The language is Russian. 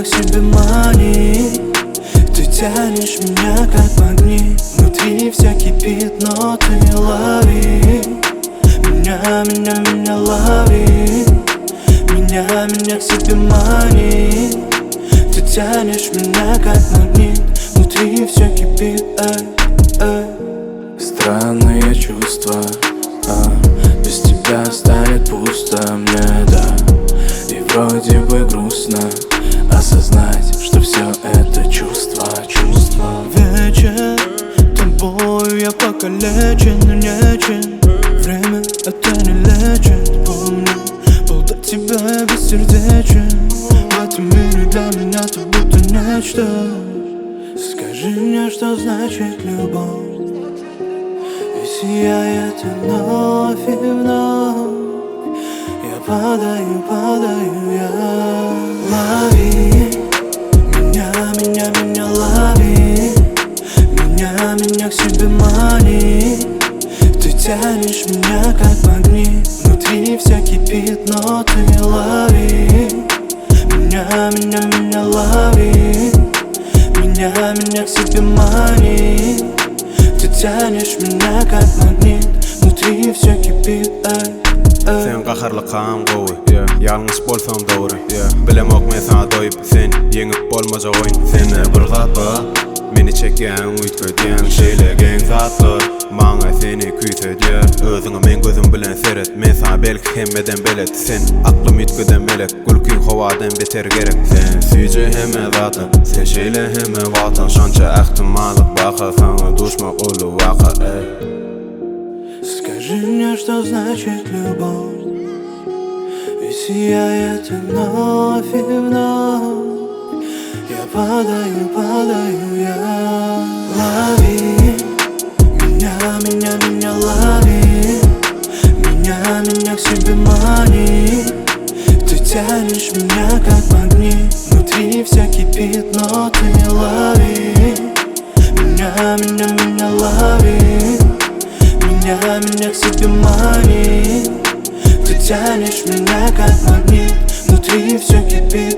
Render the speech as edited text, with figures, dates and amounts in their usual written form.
к себе манит. Ты тянешь меня как магнит. Внутри все кипит, но ты лови меня лови. Меня к себе манит. Ты тянешь меня как магнит. Внутри все кипит, Странные чувства, без тебя станет пусто мне, да. И вроде бы грустно осознать, что все это чувство. Вечер, тобою я покалечен, но нечен. Время это не лечит, помню. Был до тебя бессердечен. В этом мире для меня ты будто нечто. Скажи мне, что значит любовь. И сияет вновь и вновь. Я падаю, я. Лови меня лови. Меня к себе мани. Ты тянешь меня как магнит. Внутри все кипит, но ты лови меня лови. Меня к себе мани. Ты тянешь меня как магнит. Внутри все кипит, Sen qaharlıqam qo'y, yalnız bolsam doğru. Bilemoq men sana doyup, sen yengip bolmaz oyun. Seni bir zatla, meni çeken uytkötgen şeylegen zatlar. Manga seni küysödje, özüňe men gözüm bilen seret. Men sana belki hemmeden belet. Sen aklym ütköden melek, gülkün howadan beter gerek. Sen süýje hemme zatlar, sen şeýle hemme watan. Şança ähtimallyk baqa, sana duşmak ulu waqa. Скажи мне, что значит любовь. И сияет вновь и вновь. Я падаю, я. Лови меня лови. Меня к себе мани. Ты тянешь меня как магнит. Внутри все кипит, но ты лови меня лови. Меня к себе мани. Ты тянешь меня как магнит. Внутри все кипит,